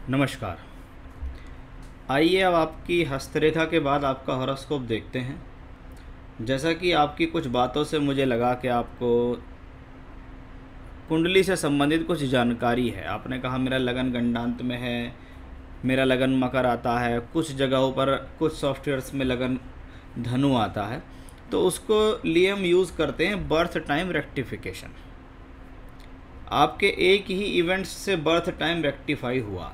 नमस्कार। आइए अब आपकी हस्तरेखा के बाद आपका हॉरोस्कोप देखते हैं। जैसा कि आपकी कुछ बातों से मुझे लगा कि आपको कुंडली से संबंधित कुछ जानकारी है। आपने कहा मेरा लगन गंडांत में है, मेरा लगन मकर आता है, कुछ जगहों पर कुछ सॉफ्टवेयर्स में लगन धनु आता है, तो उसको लिए हम यूज़ करते हैं बर्थ टाइम रेक्टिफिकेशन। आपके एक ही इवेंट्स से बर्थ टाइम रेक्टिफाई हुआ।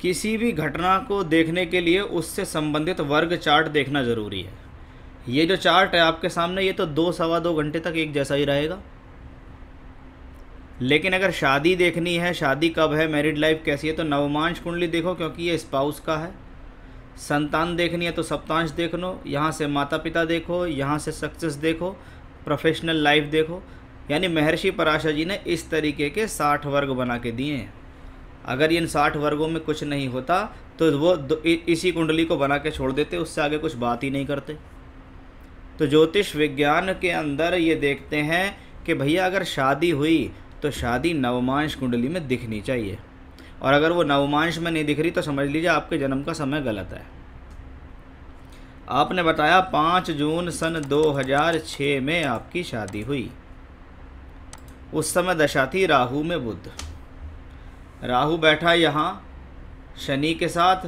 किसी भी घटना को देखने के लिए उससे संबंधित वर्ग चार्ट देखना ज़रूरी है। ये जो चार्ट है आपके सामने, ये तो 2-2.25 घंटे तक एक जैसा ही रहेगा। लेकिन अगर शादी देखनी है, शादी कब है, मैरिड लाइफ कैसी है, तो नवमांश कुंडली देखो, क्योंकि ये स्पाउस का है। संतान देखनी है तो सप्तांश देख लो, यहाँ से माता पिता देखो, यहाँ से सक्सेस देखो, प्रोफेशनल लाइफ देखो। यानी महर्षि पराशर जी ने इस तरीके के 60 वर्ग बना के दिए हैं। अगर इन 60 वर्गों में कुछ नहीं होता तो वो इसी कुंडली को बना के छोड़ देते, उससे आगे कुछ बात ही नहीं करते। तो ज्योतिष विज्ञान के अंदर ये देखते हैं कि भैया अगर शादी हुई तो शादी नवमांश कुंडली में दिखनी चाहिए, और अगर वो नवमांश में नहीं दिख रही तो समझ लीजिए आपके जन्म का समय गलत है। आपने बताया 5 जून सन 2006 में आपकी शादी हुई। उस समय दशा थी राहु में बुध। राहु बैठा यहाँ शनि के साथ,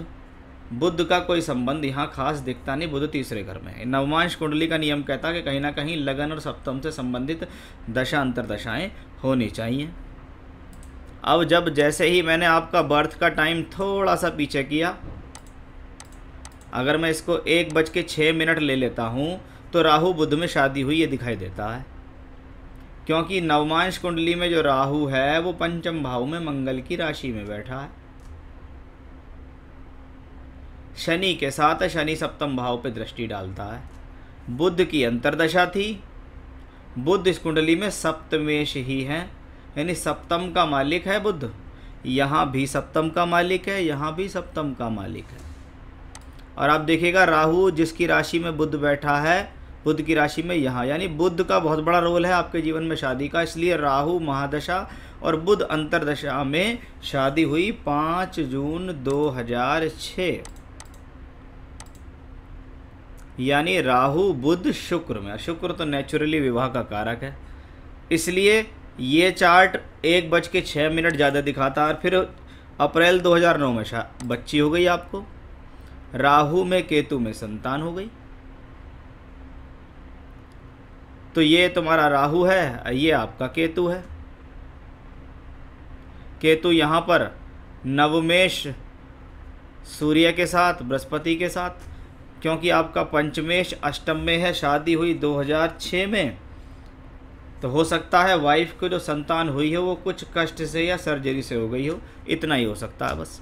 बुध का कोई संबंध यहाँ खास दिखता नहीं, बुध तीसरे घर में है। नवमांश कुंडली का नियम कहता है कि कहीं ना कहीं लगन और सप्तम से संबंधित दशा अंतरदशाएं होनी चाहिए। अब जैसे ही मैंने आपका बर्थ का टाइम थोड़ा सा पीछे किया, अगर मैं इसको 1:06 ले लेता हूँ तो राहु बुध में शादी हुई ये दिखाई देता है, क्योंकि नवमांश कुंडली में जो राहु है वो पंचम भाव में मंगल की राशि में बैठा है। शनि के साथ शनि सप्तम भाव पे दृष्टि डालता है। बुध की अंतर्दशा थी। बुध इस कुंडली में सप्तमेश ही है, यानी सप्तम का मालिक है बुध। यहाँ भी सप्तम का मालिक है, यहाँ भी सप्तम का मालिक है। और आप देखिएगा राहु जिसकी राशि में बुध बैठा है, बुध की राशि में यहाँ, यानी बुध का बहुत बड़ा रोल है आपके जीवन में शादी का। इसलिए राहु महादशा और बुध अंतरदशा में शादी हुई 5 जून 2006, यानी राहु बुध शुक्र में। शुक्र तो नेचुरली विवाह का कारक है, इसलिए ये चार्ट 1:06 ज़्यादा दिखाता है। फिर अप्रैल 2009 में बच्ची हो गई आपको, राहु में केतु में संतान हो गई। तो ये तुम्हारा राहु है, ये आपका केतु है। केतु यहाँ पर नवमेश सूर्य के साथ, बृहस्पति के साथ, क्योंकि आपका पंचमेश अष्टम में है। शादी हुई 2006 में, तो हो सकता है वाइफ को जो संतान हुई है वो कुछ कष्ट से या सर्जरी से हो गई हो, इतना ही हो सकता है बस।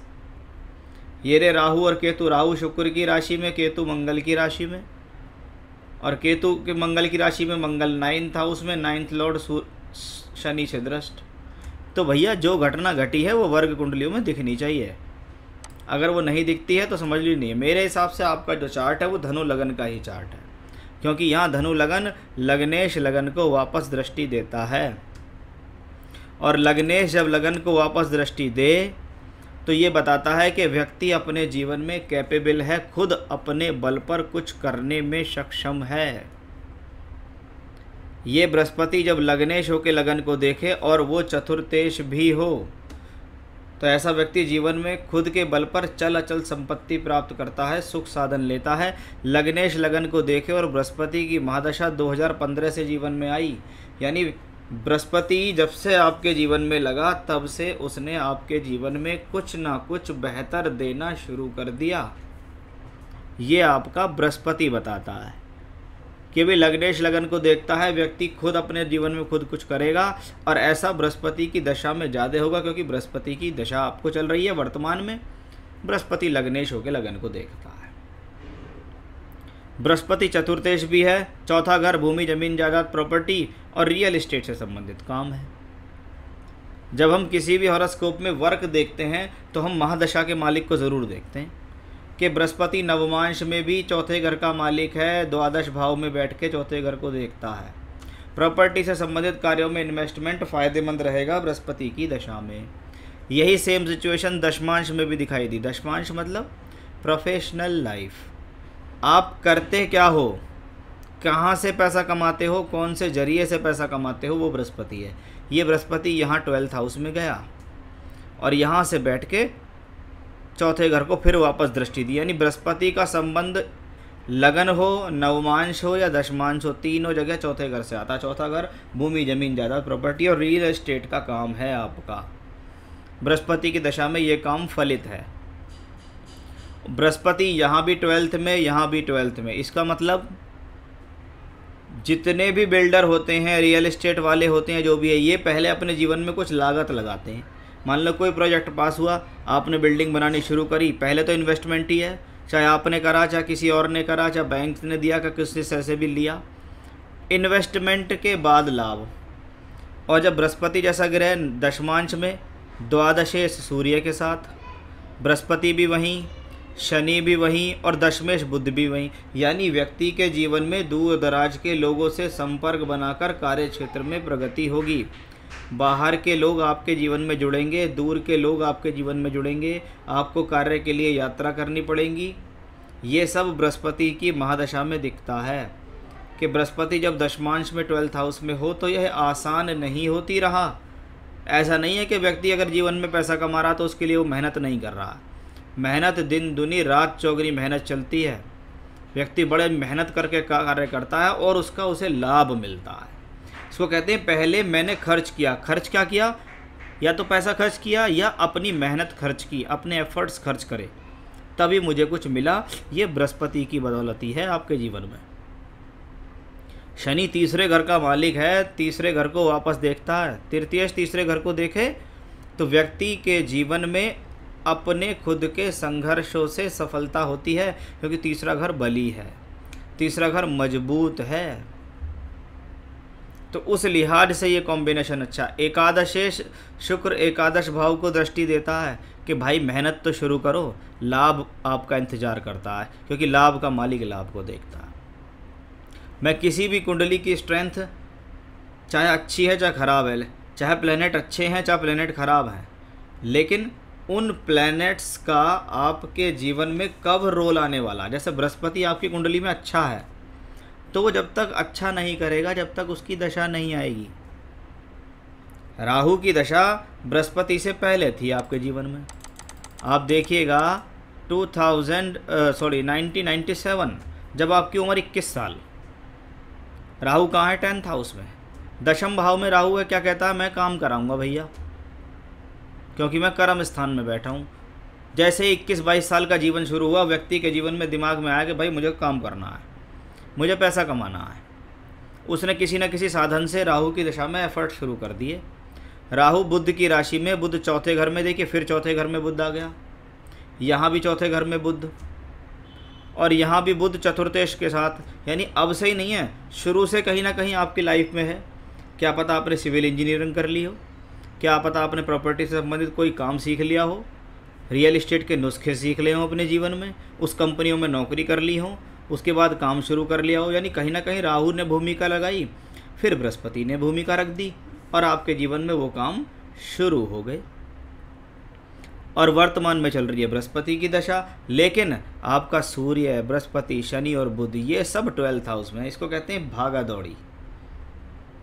ये रे राहु और केतु, राहु शुक्र की राशि में, केतु मंगल की राशि में। और केतु के मंगल की राशि में मंगल 9 था, उसमें 9th लॉर्ड शनि से दृष्ट। तो भैया जो घटना घटी है वो वर्ग कुंडलियों में दिखनी चाहिए। अगर वो नहीं दिखती है तो समझ ली नहीं है। मेरे हिसाब से आपका जो चार्ट है वो धनु लगन का ही चार्ट है, क्योंकि यहाँ धनु लगन लग्नेश लगन को वापस दृष्टि देता है। और लग्नेश जब लगन को वापस दृष्टि दे तो ये बताता है कि व्यक्ति अपने जीवन में कैपेबल है, खुद अपने बल पर कुछ करने में सक्षम है। ये बृहस्पति जब लग्नेश होकर लगन को देखे और वो चतुर्थेश भी हो, तो ऐसा व्यक्ति जीवन में खुद के बल पर चल अचल संपत्ति प्राप्त करता है, सुख साधन लेता है। लग्नेश लगन को देखे और बृहस्पति की महादशा 2015 से जीवन में आई, यानी बृहस्पति जब से आपके जीवन में लगा तब से उसने आपके जीवन में कुछ ना कुछ बेहतर देना शुरू कर दिया। ये आपका बृहस्पति बताता है कि भी लग्नेश लगन को देखता है व्यक्ति खुद अपने जीवन में खुद कुछ करेगा, और ऐसा बृहस्पति की दशा में ज़्यादा होगा, क्योंकि बृहस्पति की दशा आपको चल रही है वर्तमान में। बृहस्पति लग्नेश होकर लगन को देखता है। बृहस्पति चतुर्थेश भी है, चौथा घर भूमि जमीन जायदाद प्रॉपर्टी और रियल एस्टेट से संबंधित काम है। जब हम किसी भी हॉरोस्कोप में वर्क देखते हैं तो हम महादशा के मालिक को ज़रूर देखते हैं कि बृहस्पति नवमांश में भी चौथे घर का मालिक है, द्वादश भाव में बैठ के चौथे घर को देखता है। प्रॉपर्टी से संबंधित कार्यों में इन्वेस्टमेंट फ़ायदेमंद रहेगा बृहस्पति की दशा में। यही सेम सिचुएशन दशमांश में भी दिखाई दी। दशमांश मतलब प्रोफेशनल लाइफ, आप करते क्या हो, कहाँ से पैसा कमाते हो, कौन से जरिए से पैसा कमाते हो, वो बृहस्पति है। ये बृहस्पति यहाँ 12th हाउस में गया और यहाँ से बैठ के चौथे घर को फिर वापस दृष्टि दी। यानी बृहस्पति का संबंध लगन हो, नवमांश हो या दशमांश हो, तीनों जगह चौथे घर से आता। चौथा घर भूमि, जमीन, जायदाद, प्रॉपर्टी और रियल एस्टेट का काम है आपका। बृहस्पति की दशा में ये काम फलित है। बृहस्पति यहाँ भी 12th में, यहाँ भी 12th में। इसका मतलब जितने भी बिल्डर होते हैं, रियल एस्टेट वाले होते हैं, जो भी है, ये पहले अपने जीवन में कुछ लागत लगाते हैं। मान लो कोई प्रोजेक्ट पास हुआ, आपने बिल्डिंग बनानी शुरू करी, पहले तो इन्वेस्टमेंट ही है, चाहे आपने करा, चाहे किसी और ने करा, चाहे बैंक ने दिया, चाहे किसी से भी लिया। इन्वेस्टमेंट के बाद लाभ। और जब बृहस्पति जैसा ग्रह दशमांश में, द्वादशेश सूर्य के साथ, बृहस्पति भी वहीं, शनि भी वहीं और दशमेश बुध भी वहीं, यानी व्यक्ति के जीवन में दूर दराज के लोगों से संपर्क बनाकर कार्य क्षेत्र में प्रगति होगी। बाहर के लोग आपके जीवन में जुड़ेंगे, दूर के लोग आपके जीवन में जुड़ेंगे, आपको कार्य के लिए यात्रा करनी पड़ेगी। ये सब बृहस्पति की महादशा में दिखता है कि बृहस्पति जब दशमांश में 12th हाउस में हो तो यह आसान नहीं होती रहा। ऐसा नहीं है कि व्यक्ति अगर जीवन में पैसा कमा रहा तो उसके लिए वो मेहनत नहीं कर रहा। मेहनत दिन दुनी रात चौगनी मेहनत चलती है। व्यक्ति बड़े मेहनत करके कार्य करता है और उसका उसे लाभ मिलता है। इसको कहते हैं पहले मैंने खर्च किया। खर्च क्या किया? या तो पैसा खर्च किया या अपनी मेहनत खर्च की, अपने एफर्ट्स खर्च करे, तभी मुझे कुछ मिला। ये बृहस्पति की बदौलती है आपके जीवन में। शनि तीसरे घर का मालिक है, तीसरे घर को वापस देखता है। तृतीयेश तीसरे घर को देखे तो व्यक्ति के जीवन में अपने खुद के संघर्षों से सफलता होती है, क्योंकि तीसरा घर बली है, तीसरा घर मजबूत है। तो उस लिहाज से ये कॉम्बिनेशन अच्छा। एकादशेश शुक्र एकादश भाव को दृष्टि देता है कि भाई मेहनत तो शुरू करो, लाभ आपका इंतजार करता है, क्योंकि लाभ का मालिक लाभ को देखता है। मैं किसी भी कुंडली की स्ट्रेंथ चाहे अच्छी है चाहे ख़राब है, चाहे प्लैनेट अच्छे हैं चाहे प्लैनेट ख़राब हैं, लेकिन उन प्लैनेट्स का आपके जीवन में कब रोल आने वाला। जैसे बृहस्पति आपकी कुंडली में अच्छा है तो वो जब तक अच्छा नहीं करेगा जब तक उसकी दशा नहीं आएगी। राहु की दशा बृहस्पति से पहले थी आपके जीवन में। आप देखिएगा 1997 जब आपकी उम्र 21 साल, राहु कहाँ है? 10th हाउस में, दशम भाव में राहु है। क्या कहता है? मैं काम कराऊंगा भैया, क्योंकि मैं कर्म स्थान में बैठा हूँ। जैसे 21-22 साल का जीवन शुरू हुआ, व्यक्ति के जीवन में दिमाग में आया कि भाई मुझे काम करना है, मुझे पैसा कमाना है। उसने किसी न किसी साधन से राहु की दशा में एफर्ट शुरू कर दिए। राहु बुध की राशि में, बुध चौथे घर में, देखिए फिर चौथे घर में बुध आ गया, यहाँ भी चौथे घर में बुध, और यहाँ भी बुध चतुर्थेश के साथ। यानी अब से ही नहीं है, शुरू से कहीं ना कहीं आपकी लाइफ में है। क्या पता आपने सिविल इंजीनियरिंग कर ली हो, क्या पता आपने प्रॉपर्टी से संबंधित कोई काम सीख लिया हो, रियल एस्टेट के नुस्खे सीख लिए हो अपने जीवन में, उस कंपनियों में नौकरी कर ली हो, उसके बाद काम शुरू कर लिया हो। यानी कहीं ना कहीं राहु ने भूमिका लगाई, फिर बृहस्पति ने भूमिका रख दी और आपके जीवन में वो काम शुरू हो गए। और वर्तमान में चल रही है बृहस्पति की दशा, लेकिन आपका सूर्य, बृहस्पति, शनि और बुध ये सब 12th हाउस में। इसको कहते हैं भागा दौड़ी,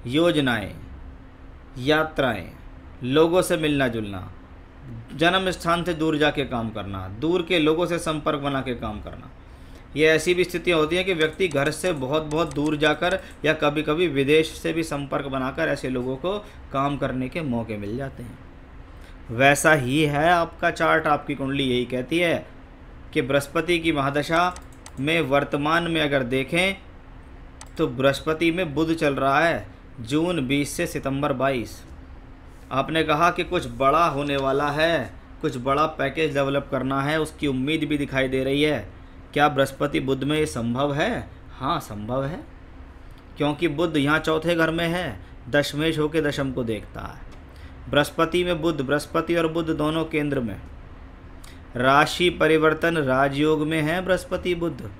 योजनाएं, यात्राएं, लोगों से मिलना जुलना, जन्म स्थान से दूर जाके काम करना, दूर के लोगों से संपर्क बना के काम करना। ये ऐसी भी स्थितियाँ होती हैं कि व्यक्ति घर से बहुत बहुत दूर जाकर या कभी कभी विदेश से भी संपर्क बनाकर ऐसे लोगों को काम करने के मौके मिल जाते हैं। वैसा ही है आपका चार्ट, आपकी कुंडली यही कहती है कि बृहस्पति की महादशा में वर्तमान में अगर देखें तो बृहस्पति में बुध चल रहा है जून 20 से सितंबर 22। आपने कहा कि कुछ बड़ा होने वाला है, कुछ बड़ा पैकेज डेवलप करना है, उसकी उम्मीद भी दिखाई दे रही है। क्या बृहस्पति बुध में ये संभव है? हाँ संभव है, क्योंकि बुध यहाँ चौथे घर में है, दशमेश होकर दशम को देखता है। बृहस्पति में बुध, बृहस्पति और बुध दोनों केंद्र में, राशि परिवर्तन राजयोग में है बृहस्पति बुध।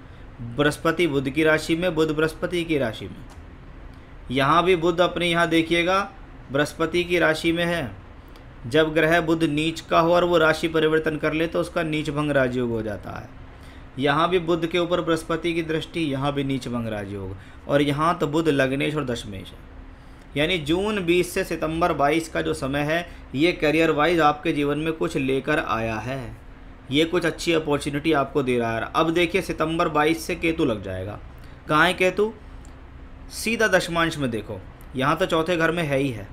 बृहस्पति बुध की राशि में, बुध बृहस्पति की राशि में। यहाँ भी बुध अपने यहाँ देखिएगा बृहस्पति की राशि में है जब ग्रह बुध नीच का हो और वो राशि परिवर्तन कर ले तो उसका नीच भंग राजयोग हो जाता है। यहाँ भी बुध के ऊपर बृहस्पति की दृष्टि, यहाँ भी नीच भंग राजयोग, और यहाँ तो बुध लग्नेश और दशमेश है। यानी जून 20 से सितंबर 22 का जो समय है ये करियर वाइज आपके जीवन में कुछ लेकर आया है, ये कुछ अच्छी अपॉर्चुनिटी आपको दे रहा है। अब देखिए सितंबर 22 से केतु लग जाएगा। कहाँ है केतु? सीधा दशमांश में। देखो यहाँ तो चौथे घर में है ही है,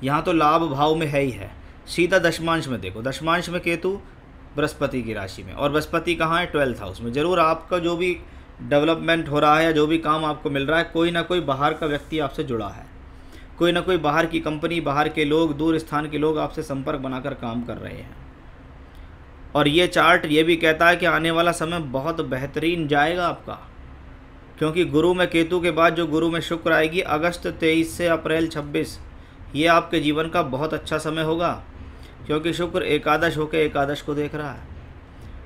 यहाँ तो लाभ भाव में है ही है, सीधा दशमांश में देखो। दशमांश में केतु बृहस्पति की राशि में, और बृहस्पति कहाँ है? 12th हाउस में। ज़रूर आपका जो भी डेवलपमेंट हो रहा है या जो भी काम आपको मिल रहा है, कोई ना कोई बाहर का व्यक्ति आपसे जुड़ा है, कोई ना कोई बाहर की कंपनी, बाहर के लोग, दूर स्थान के लोग आपसे संपर्क बनाकर काम कर रहे हैं। और ये चार्ट ये भी कहता है कि आने वाला समय बहुत बेहतरीन जाएगा आपका, क्योंकि गुरु में केतु के बाद जो गुरु में शुक्र आएगी अगस्त 23 से अप्रैल 26, ये आपके जीवन का बहुत अच्छा समय होगा, क्योंकि शुक्र एकादश होके एकादश को देख रहा है।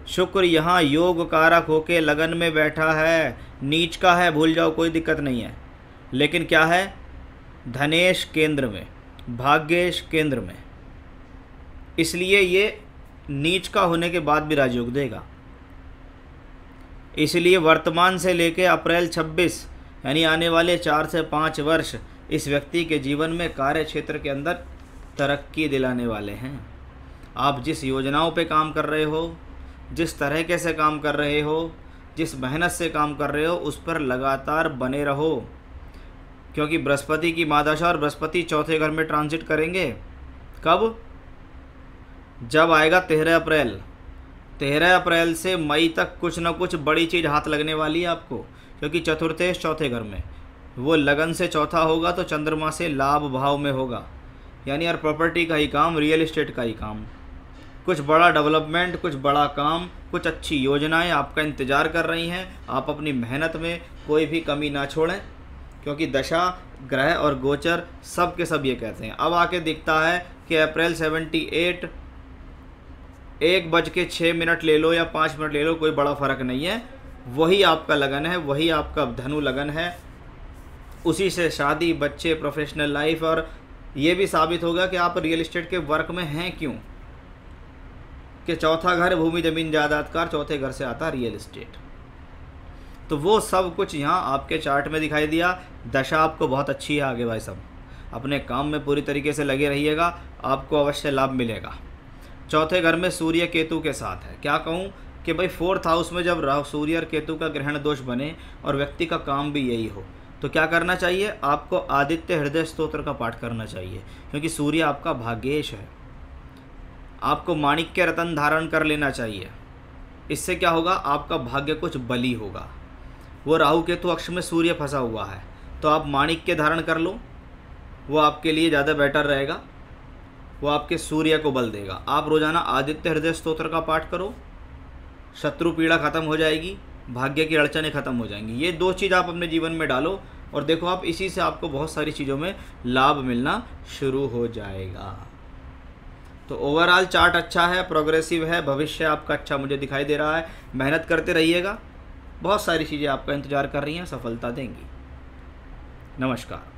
शुक्र यहाँ योग कारक होके लगन में बैठा है, नीच का है, भूल जाओ, कोई दिक्कत नहीं है, लेकिन क्या है? धनेश केंद्र में, भाग्येश केंद्र में, इसलिए ये नीच का होने के बाद भी राजयोग देगा। इसलिए वर्तमान से लेके अप्रैल 26 यानी आने वाले 4 से 5 वर्ष इस व्यक्ति के जीवन में कार्य क्षेत्र के अंदर तरक्की दिलाने वाले हैं। आप जिस योजनाओं पे काम कर रहे हो, जिस तरीके से काम कर रहे हो, जिस मेहनत से काम कर रहे हो, उस पर लगातार बने रहो, क्योंकि बृहस्पति की महादशा और बृहस्पति चौथे घर में ट्रांजिट करेंगे। कब? जब आएगा 13 अप्रैल। 13 अप्रैल से मई तक कुछ ना कुछ बड़ी चीज़ हाथ लगने वाली है आपको, क्योंकि चतुर्थेश चौथे घर में, वो लगन से चौथा होगा तो चंद्रमा से लाभ भाव में होगा, यानी यार प्रॉपर्टी का ही काम, रियल एस्टेट का ही काम, कुछ बड़ा डेवलपमेंट, कुछ बड़ा काम, कुछ अच्छी योजनाएं आपका इंतज़ार कर रही हैं। आप अपनी मेहनत में कोई भी कमी ना छोड़ें, क्योंकि दशा, ग्रह और गोचर सब के सब ये कहते हैं। अब आके दिखता है कि अप्रैल 78 1:06 ले लो या 5 मिनट ले लो, कोई बड़ा फ़र्क नहीं है, वही आपका लगन है, वही आपका धनु लगन है, उसी से शादी, बच्चे, प्रोफेशनल लाइफ। और ये भी साबित होगा कि आप रियल एस्टेट के वर्क में हैं क्यों, कि चौथा घर भूमि जमीन जायदाद का, चौथे घर से आता रियल एस्टेट। तो वो सब कुछ यहाँ आपके चार्ट में दिखाई दिया। दशा आपको बहुत अच्छी है आगे भाई साहब, अपने काम में पूरी तरीके से लगे रहिएगा, आपको अवश्य लाभ मिलेगा। चौथे घर में सूर्य केतु के साथ है। क्या कहूँ कि भाई 4th हाउस में जब सूर्य और केतु का ग्रहण दोष बने और व्यक्ति का काम भी यही हो, तो क्या करना चाहिए? आपको आदित्य हृदय स्तोत्र का पाठ करना चाहिए, क्योंकि सूर्य आपका भाग्येश है। आपको माणिक्य रतन धारण कर लेना चाहिए। इससे क्या होगा? आपका भाग्य कुछ बली होगा। वो राहु केतु अक्ष में सूर्य फंसा हुआ है, तो आप माणिक्य धारण कर लो, वो आपके लिए ज़्यादा बेटर रहेगा, वो आपके सूर्य को बल देगा। आप रोज़ाना आदित्य हृदय स्तोत्र का पाठ करो, शत्रु पीड़ा खत्म हो जाएगी, भाग्य की अड़चनें खत्म हो जाएंगी। ये 2 चीज़ आप अपने जीवन में डालो और देखो आप, इसी से आपको बहुत सारी चीज़ों में लाभ मिलना शुरू हो जाएगा। तो ओवरऑल चार्ट अच्छा है, प्रोग्रेसिव है, भविष्य आपका अच्छा मुझे दिखाई दे रहा है। मेहनत करते रहिएगा, बहुत सारी चीज़ें आपका इंतज़ार कर रही हैं, सफलता देंगी। नमस्कार।